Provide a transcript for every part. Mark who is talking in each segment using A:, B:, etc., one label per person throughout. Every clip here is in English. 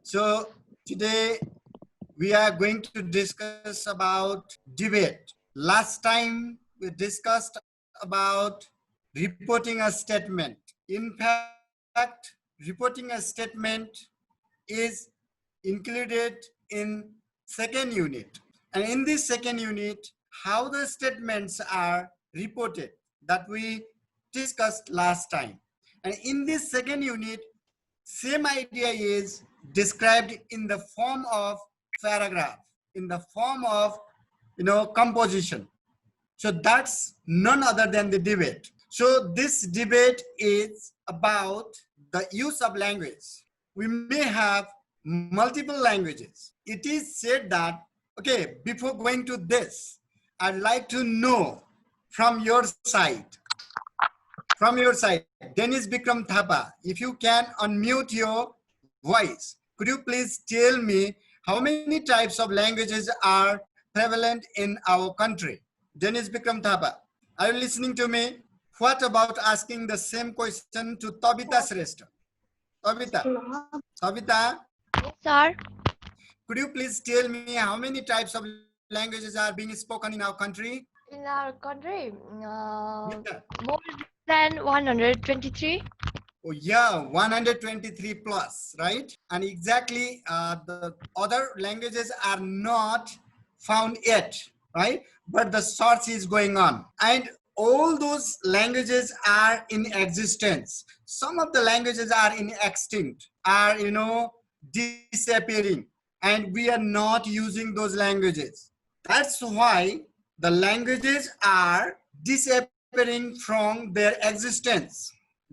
A: So today we are going to discuss about debate. Last time we discussed about reporting a statement. In fact, reporting a statement is included in second unit. And in this second unit, how the statements are reported that we discussed last time. And in this second unit, same idea is described in the form of paragraph, in the form of composition. So that's none other than the debate. So this debate is about the use of language. We may have multiple languages. It is said that, okay, before going to this, I'd like to know from your side, Dennis Bikram Thapa, if you can unmute your voice, could you please tell me how many types of languages are prevalent in our country? Dennis Bikram Thapa, are you listening to me? What about asking the same question to Tabita Srestha? Tabita,
B: Yes, sir.
A: could you please tell me how many types of languages are being spoken in our country?
B: In our country,
A: Yeah.
B: more than 123.
A: Oh yeah, 123 plus, right? And exactly the other languages are not found yet, right? But the search is going on. And all those languages are in existence. Some of the languages are in extinct, are, disappearing. And we are not using those languages. That's why the languages are disappearing from their existence,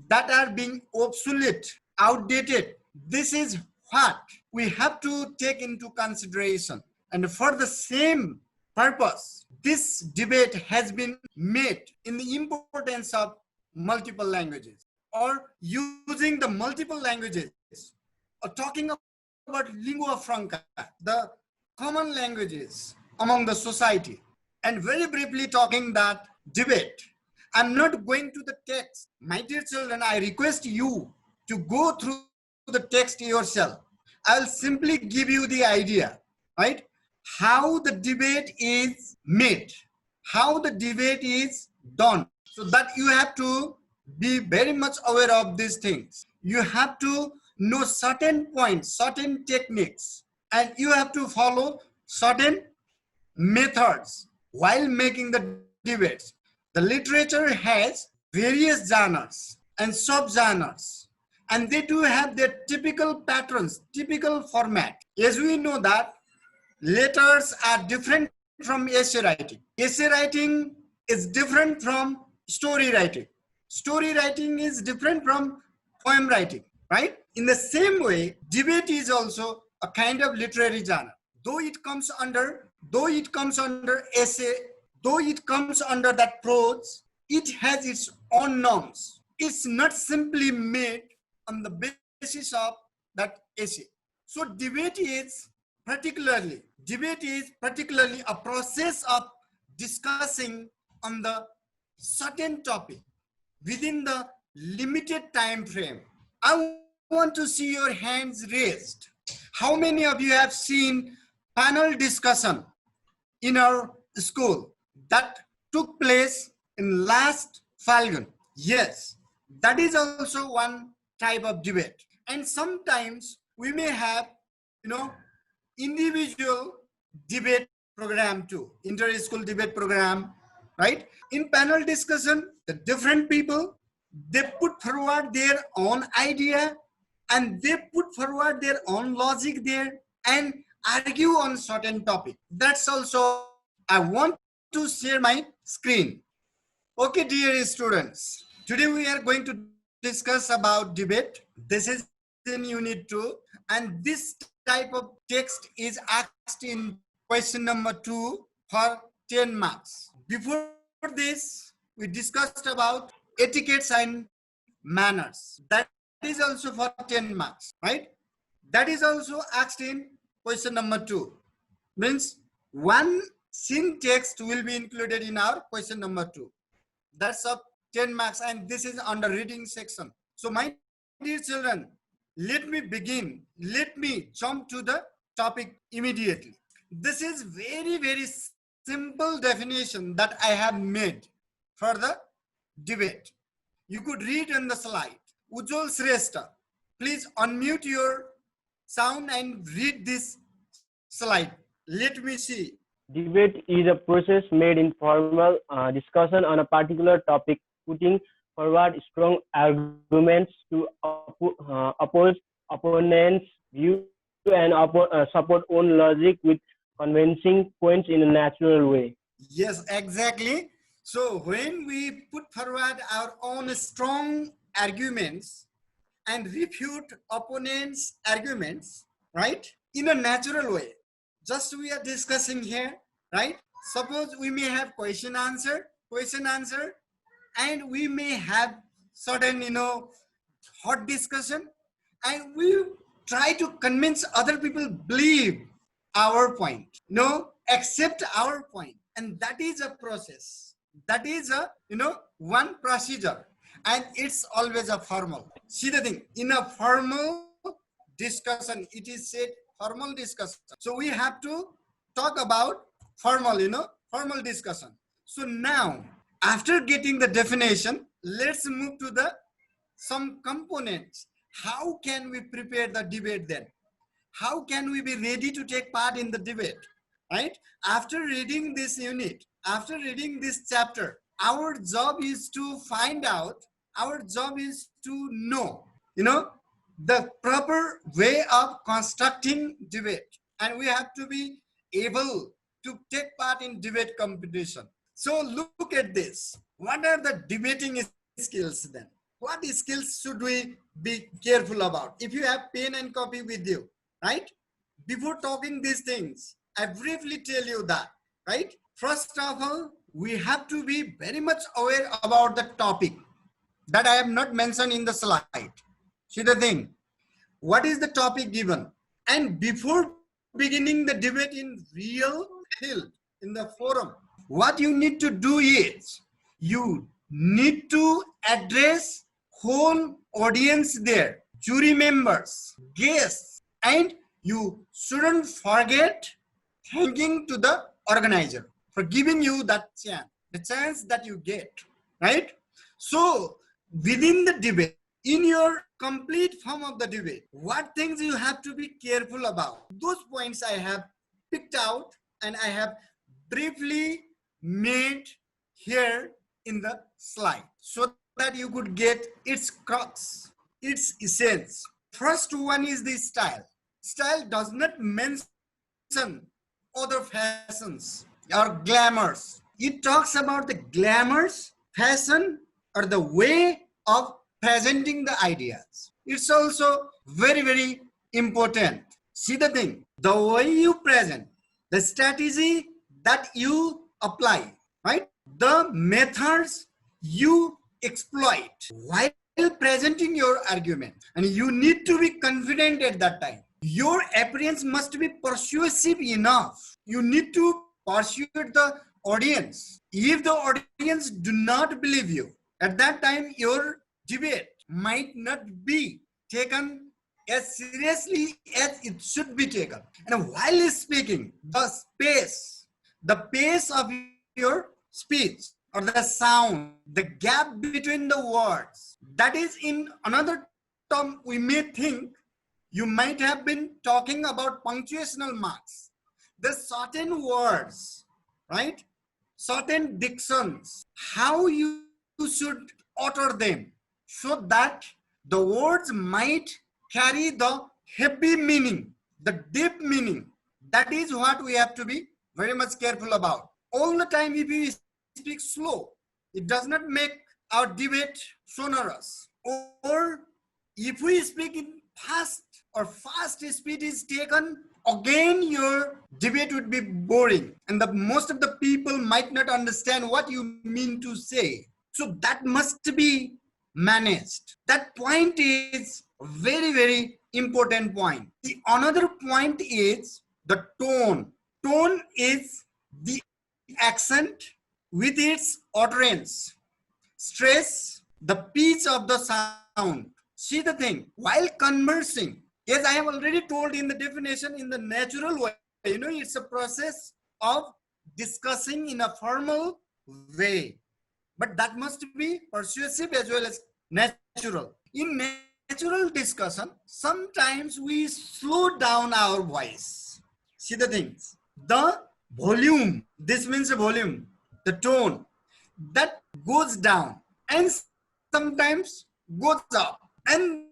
A: that are being obsolete, outdated. This is what we have to take into consideration. And for the same purpose, this debate has been made in the importance of multiple languages or using the multiple languages or talking about lingua franca, the common languages among the society. And very briefly talking that debate. I'm not going to the text. My dear children, I request you to go through the text yourself. I'll simply give you the idea, right? How the debate is made, how the debate is done. So that you have to be very much aware of these things. You have to know certain points, certain techniques, and you have to follow certain methods while making the debates. The literature has various genres and sub-genres, and they do have their typical patterns, typical format. As we know that letters are different from essay writing. Essay writing is different from story writing. Story writing is different from poem writing, right? In the same way, debate is also a kind of literary genre. Though it comes under essay, though it comes under that prose, it has its own norms. It's not simply made on the basis of that essay. So debate is particularly a process of discussing on the certain topic within the limited time frame. I want to see your hands raised. How many of you have seen panel discussion in our school that took place in last Falgun? Yes, that is also one type of debate. And sometimes we may have, individual debate program too, inter-school debate program, right? In panel discussion, the different people, they put forward their own idea and they put forward their own logic there and argue on certain topic. That's also, I want to share my screen. Okay, dear students, today we are going to discuss about debate. This is in unit 2, and this type of text is asked in question number 2 for 10 marks. Before this, we discussed about etiquettes and manners. That is also for 10 marks, right? That is also asked in question number 2. Means one scene text will be included in our question number 2. That's of 10 marks, and this is under reading section. So my dear children, let me begin. Let me jump to the topic immediately. This is very, very simple definition that I have made for the debate. You could read on the slide. Ujjwal Shrestha, please unmute your sound and read this slide. Let me see.
C: Debate is a process made in formal discussion on a particular topic, putting forward strong arguments to oppose opponents' view and support own logic with convincing points in a natural way.
A: Yes, exactly. So when we put forward our own strong arguments and refute opponents' arguments, right, in a natural way, just we are discussing here, right? Suppose we may have question answer, and we may have certain, hot discussion, and we try to convince other people believe our point, accept our point, and that is a process. That is a one procedure, and it's always a formal. See the thing, in a formal discussion, it is said formal discussion. So we have to talk about formal, formal discussion. So now, after getting the definition, let's move to the some components. How can we prepare the debate then? How can we be ready to take part in the debate, right? After reading this unit, after reading this chapter, our job is to find out, our job is to know, the proper way of constructing debate. And we have to be able to take part in debate competition. So look at this. What are the debating skills then? What skills should we be careful about? If you have pen and copy with you, right? Before talking these things, I briefly tell you that, right? First of all, we have to be very much aware about the topic that I have not mentioned in the slide. See the thing, what is the topic given? And before beginning the debate in real field, in the forum, what you need to do is, you need to address whole audience there, jury members, guests, and you shouldn't forget thanking to the organizer for giving you that chance, the chance that you get, right? So within the debate, in your complete form of the debate, what things you have to be careful about? Those points I have picked out and I have briefly made here in the slide so that you could get its crux, its essence. First one is the style. Style does not mention other fashions or glamours. It talks about the glamours, fashion, or the way of presenting the ideas. It's also very, very important. See the thing, the way you present, the strategy that you apply, right? The methods you exploit while presenting your argument. And you need to be confident at that time. Your appearance must be persuasive enough. You need to persuade the audience. If the audience do not believe you, at that time your debate might not be taken as seriously as it should be taken. And while speaking, the pace of your speech or the sound, the gap between the words, that is in another term we may think you might have been talking about punctuational marks. The certain words, right? Certain dictions, how you should utter them so that the words might carry the heavy meaning, the deep meaning. That is what we have to be very much careful about. All the time, if we speak slow, it does not make our debate sonorous. Or if we speak in fast or fast speed is taken, again your debate would be boring and most of the people might not understand what you mean to say. So that must be managed. That point is very, very important point. The another point is the tone. Tone is the accent with its utterance, stress, the pitch of the sound, See the thing, while conversing, as I have already told in the definition, in the natural way, it's a process of discussing in a formal way. But that must be persuasive as well as natural. In natural discussion, sometimes we slow down our voice. See the things. The volume, this means the volume, the tone, that goes down and sometimes goes up. And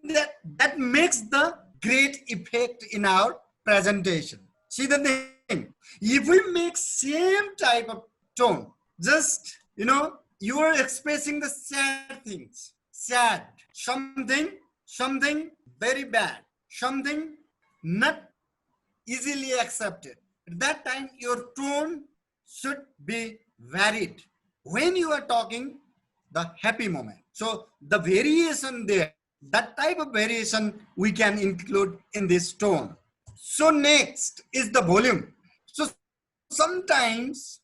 A: that makes the great effect in our presentation. See the thing. If we make same type of tone, just, you are expressing the sad things, sad, something very bad, something not easily accepted. At that time, your tone should be varied. When you are talking, the happy moment. So the variation there, that type of variation we can include in this tone. So next is the volume. So sometimes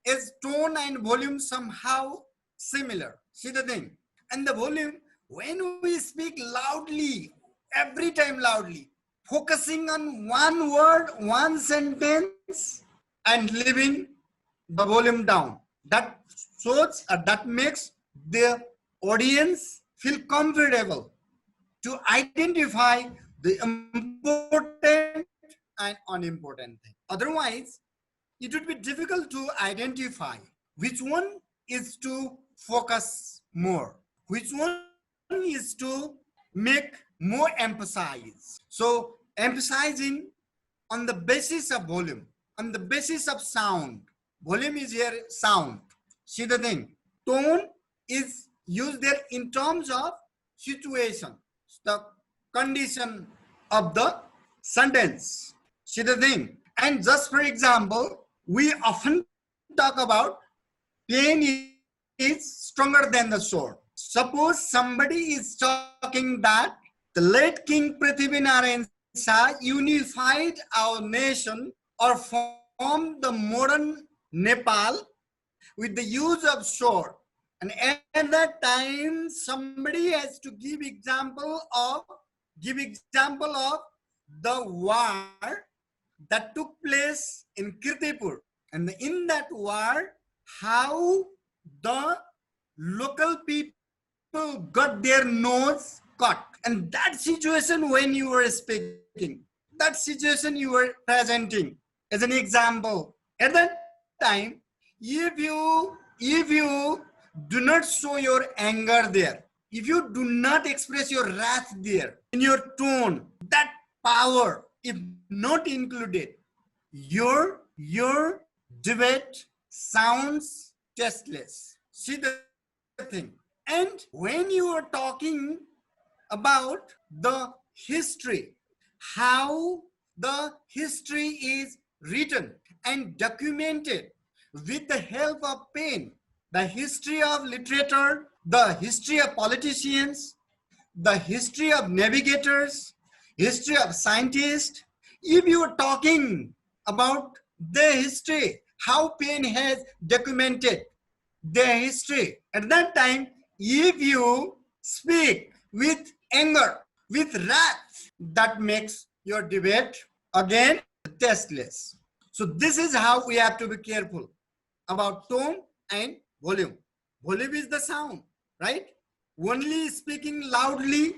A: is tone and volume somehow similar. See the thing. And the volume, when we speak loudly, every time loudly, focusing on one word, one sentence, and leaving the volume down, that shows, that makes the audience feel comfortable to identify the important and unimportant thing. Otherwise, it would be difficult to identify which one is to focus more, which one is to make more emphasize. So emphasizing on the basis of volume, on the basis of sound. Volume is here sound. See the thing. Tone is used there in terms of situation, the condition of the sentence. See the thing. And just for example, we often talk about pain is stronger than the sword. Suppose somebody is talking that the late King Prithvinarayan Shah unified our nation or formed the modern Nepal with the use of sword. And at that time, somebody has to give example of the war that took place in Kirtipur. And in that war, how the local people got their nose cut. And that situation when you were speaking, that situation you were presenting as an example. At that time, if you do not show your anger there, if you do not express your wrath there in your tone, that power, if not included, your debate sounds tasteless. See the thing. And when you are talking about the history, how the history is written and documented with the help of pen, the history of literature, the history of politicians, the history of navigators, history of scientists. If you are talking about the history, how pen has documented their history, at that time, if you speak with anger, with wrath, that makes your debate again tasteless. So this is how we have to be careful about tone and volume. Volume is the sound, right? Only speaking loudly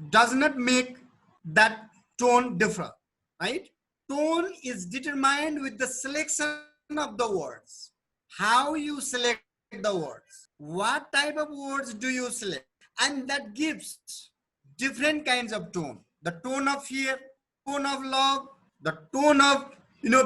A: does not make that tone differ, right? Tone is determined with the selection of the words. How you select the words, what type of words do you select, and that gives different kinds of tone. The tone of fear, tone of love, the tone of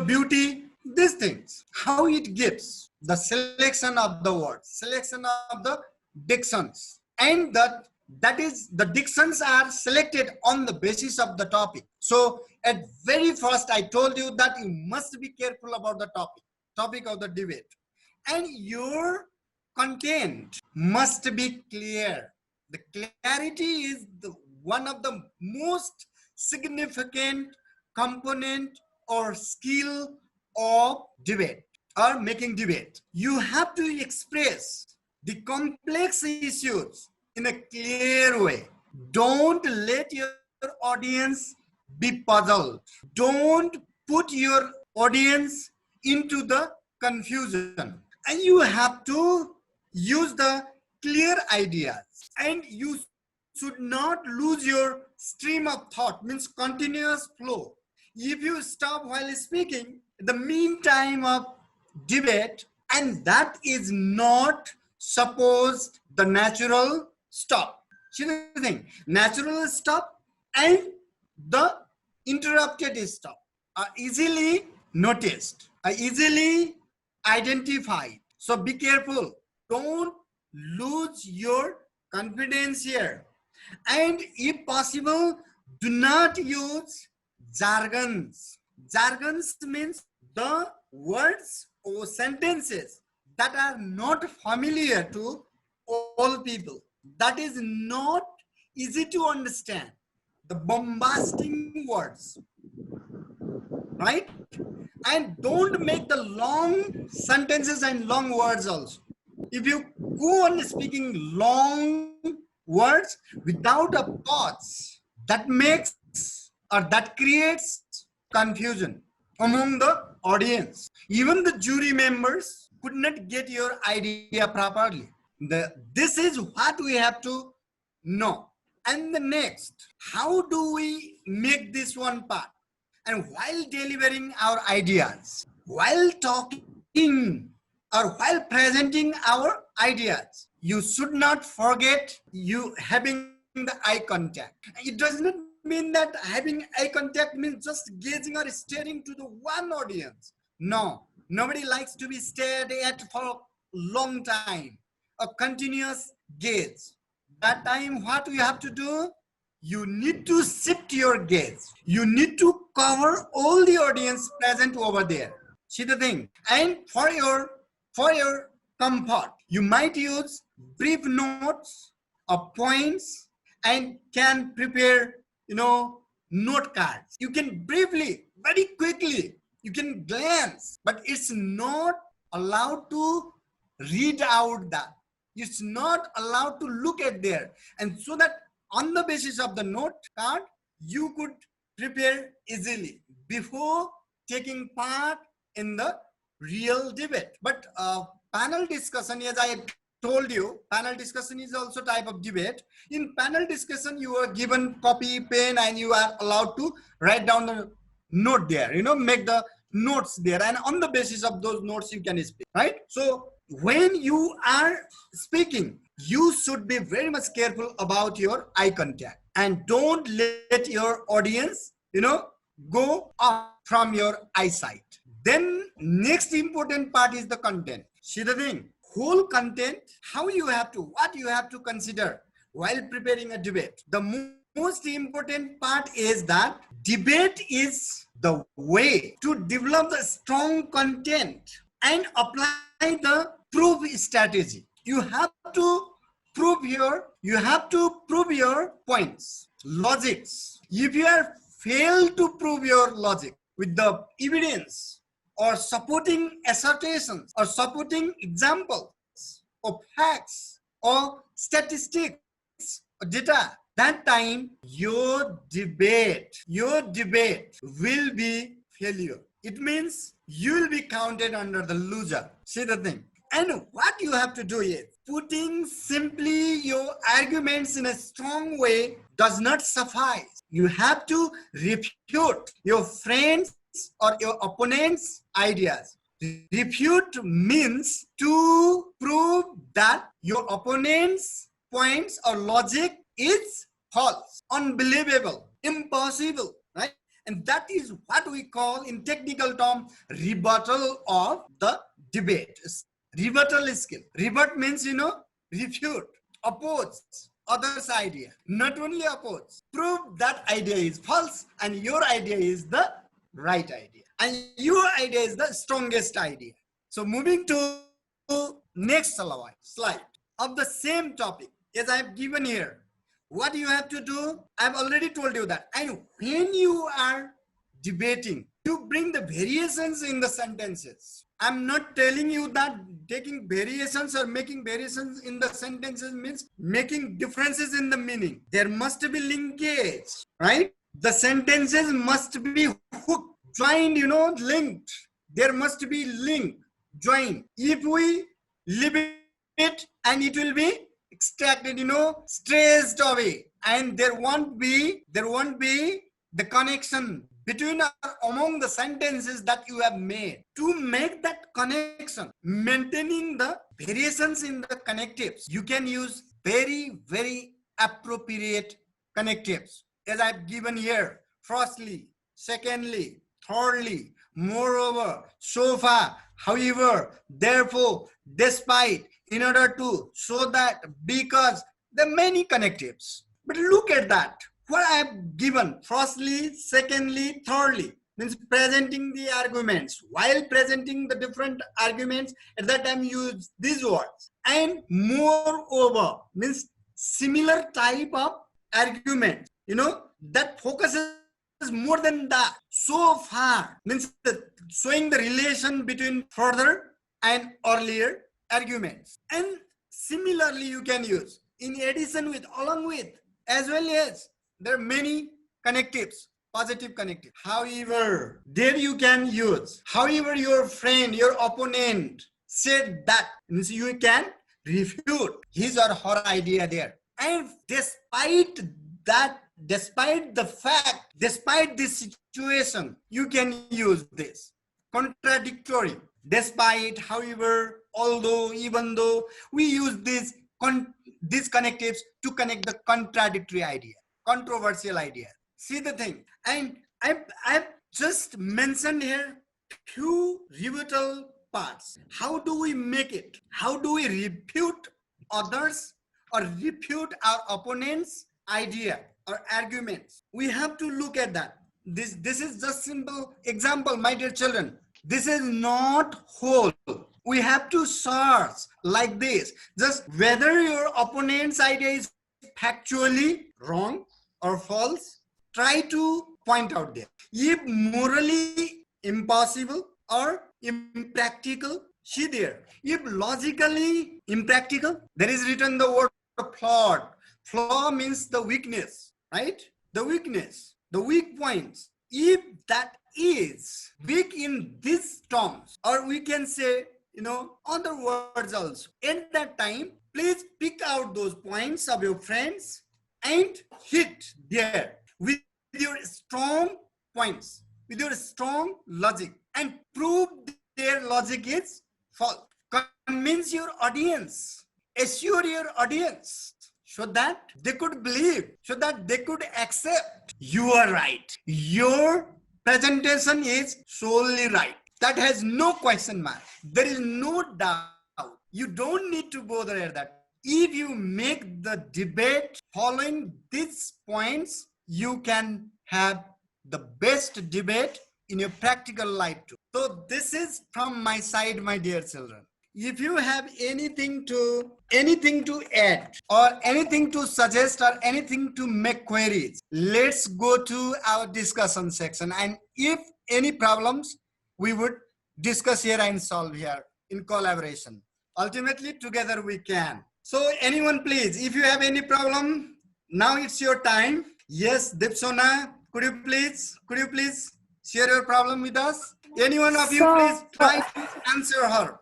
A: beauty, these things. How it gives the selection of the words, selection of the dictions, and that is the dictions are selected on the basis of the topic. So at very first I told you that you must be careful about the topic of the debate, and your content must be clear. The clarity is one of the most significant component or skill of debate or making debate. You have to express the complex issues in a clear way. Don't let your audience be puzzled. Don't put your audience into the confusion. And you have to use the clear ideas. And you should not lose your stream of thought, means continuous flow. If you stop while speaking, the meantime of debate, and that is not supposed the natural stop. See the thing, natural stop and the interrupted stop are easily noticed, are easily identified. So be careful. Don't lose your confidence here. And if possible, do not use jargons. Jargons means the words or sentences that are not familiar to all people. That is not easy to understand. The bombastic words, right? And don't make the long sentences and long words also. If you go on speaking long words without a pause, that makes or that creates confusion among the audience. Even the jury members could not get your idea properly. This is what we have to know. And the next, how do we make this one part? And while delivering our ideas, while talking or while presenting our ideas, you should not forget you having the eye contact. It does not mean that having eye contact means just gazing or staring to the one audience. No, nobody likes to be stared at for a long time. A continuous gaze. That time, what you have to do? You need to shift your gaze. You need to cover all the audience present over there. See the thing. And for your comfort, you might use brief notes or points and can prepare, note cards. You can briefly, very quickly, you can glance, but it's not allowed to read out that. It's not allowed to look at there. And so that on the basis of the note card, you could prepare easily before taking part in the real debate. But panel discussion, as I told you, panel discussion is also type of debate. In panel discussion, you are given copy, pen, and you are allowed to write down the note there, make the notes there. And on the basis of those notes, you can speak, right? So when you are speaking, you should be very much careful about your eye contact and don't let your audience, go off from your eyesight. Then next important part is the content. See the thing, whole content, what you have to consider while preparing a debate. The most important part is that debate is the way to develop the strong content and apply the proof strategy. You have to prove your points, logics. If you have failed to prove your logic with the evidence or supporting assertions or supporting examples or facts or statistics or data, that time your debate will be failure. It means you will be counted under the loser. See the thing. And what you have to do is putting simply your arguments in a strong way does not suffice. You have to refute your friends or your opponent's ideas. Refute means to prove that your opponent's points or logic is false, unbelievable, impossible, right? And that is what we call in technical term rebuttal of the debate. Rebuttal skill. Rebut means, refute, oppose other's idea. Not only oppose, prove that idea is false and your idea is the right idea. And your idea is the strongest idea. So moving to next slide of the same topic as I have given here. What you have to do, I've already told you that. And when you are debating, you bring the variations in the sentences. I'm not telling you that taking variations or making variations in the sentences means making differences in the meaning. There must be linkage, right? The sentences must be hooked, joined, linked. There must be link, join. If we leave it and it will be extracted, stressed away, and there won't be the connection between or among the sentences that you have made. To make that connection, maintaining the variations in the connectives, you can use very, very appropriate connectives, as I've given here. Firstly, secondly, thirdly, moreover, so far, however, therefore, despite, in order to, so that, because, the many connectives. But look at that. What I have given, firstly, secondly, thirdly, means presenting the arguments. While presenting the different arguments, at that time use these words. And moreover, means similar type of argument, that focuses more than that. So far, means showing the relation between further and earlier arguments. And similarly, you can use in addition with, along with, as well as. There are many connectives, positive connectives. However, there you can use. However, your friend, your opponent said that, means you can refute his or her idea there. And despite that, despite the fact, despite this situation, you can use this. Contradictory. Despite, however, although, even though, we use these connectives to connect the contradictory idea. Controversial idea. See the thing, and I've just mentioned here few rebuttal parts. How do we make it? How do we refute others or refute our opponent's idea or arguments? We have to look at that. This is just simple example, my dear children. This is not whole. We have to search like this. Just whether your opponent's idea is factually wrong or false, try to point out there. If morally impossible or impractical, see there. If logically impractical, there is written the word flawed. Flaw means the weakness, right? The weakness, the weak points. If that is weak in these terms, or we can say, other words also. At that time, please pick out those points of your friends and hit there with your strong points, with your strong logic, and prove their logic is false. Convince your audience, assure your audience, so that they could believe, so that they could accept you are right. Your presentation is solely right. That has no question mark. There is no doubt. You don't need to bother at that. If you make the debate following these points, you can have the best debate in your practical life too. So this is from my side, my dear children. If you have anything to add or anything to suggest or anything to make queries, let's go to our discussion section. And if any problems, we would discuss here and solve here in collaboration. Ultimately, together we can. So anyone, please, if you have any problem, now it's your time. Yes, Dipsona, could you please share your problem with us? Any one of you, please try to answer her.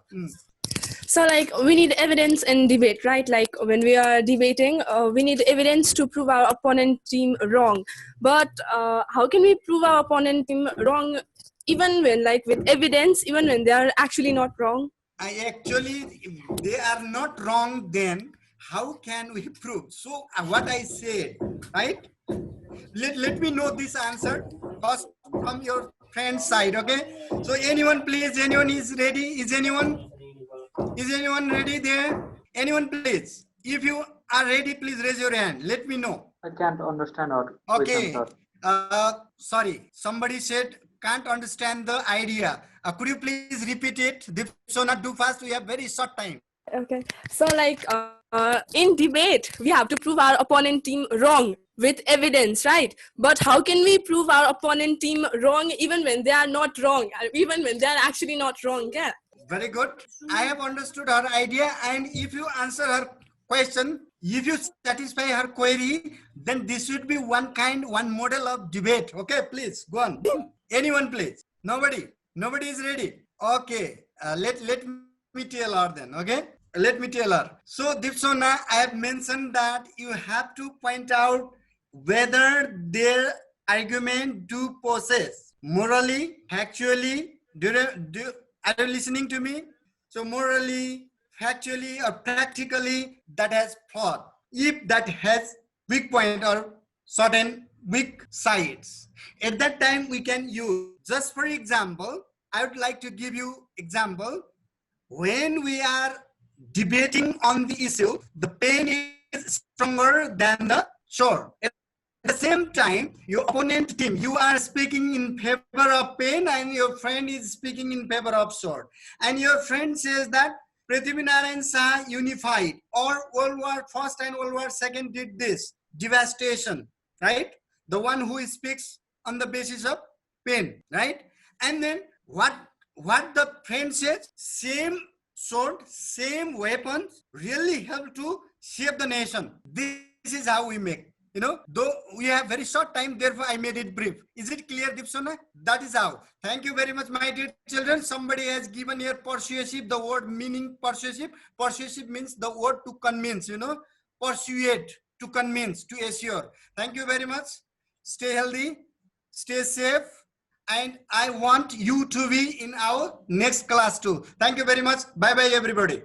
D: So we need evidence in debate, right? Like when we are debating, we need evidence to prove our opponent team wrong. But how can we prove our opponent team wrong even when, with evidence, even when they are actually not wrong?
A: If they are not wrong, then how can we prove? So what I said, right? Let me know this answer first from your friend's side, okay? So anyone, please, anyone is ready? Is anyone ready there? Anyone, please? If you are ready, please raise your hand. Let me know.
E: I can't understand our
A: question, sir. Sorry, somebody said can't understand the idea. Could you please repeat it? So not too fast. We have very short time.
D: Okay. So in debate, we have to prove our opponent team wrong with evidence, right? But how can we prove our opponent team wrong even when they are not wrong, even when they are actually not wrong? Yeah.
A: Very good. I have understood her idea, and if you answer her question, if you satisfy her query, then this should be one model of debate. Okay, please go on. Anyone, please. Nobody is ready. Okay, let me tell her then. Okay, let me tell her. So Dipsona, I have mentioned that you have to point out whether their argument do possess morally, factually. Are you listening to me? So morally, factually, or practically, that has flaw. If that has weak point or certain weak sides, at that time we can use. Just for example, I would like to give you example. When we are debating on the issue, the pen is stronger than the sword. At the same time, your opponent team, you are speaking in favor of pen and your friend is speaking in favor of sword. And your friend says that Prithvi Narayan Shah unified, or World War First and World War Second did this, devastation, right? The one who speaks on the basis of pen, right? And then what the friend says, same sword, same weapons really help to save the nation. This is how we make. Though we have very short time, therefore I made it brief. Is it clear, Dipsona? That is how. Thank you very much, my dear children. Somebody has given here persuasive, the word meaning persuasive. Persuasive means the word to convince, persuade, to convince, to assure. Thank you very much. Stay healthy, stay safe, and I want you to be in our next class too. Thank you very much. Bye-bye, everybody.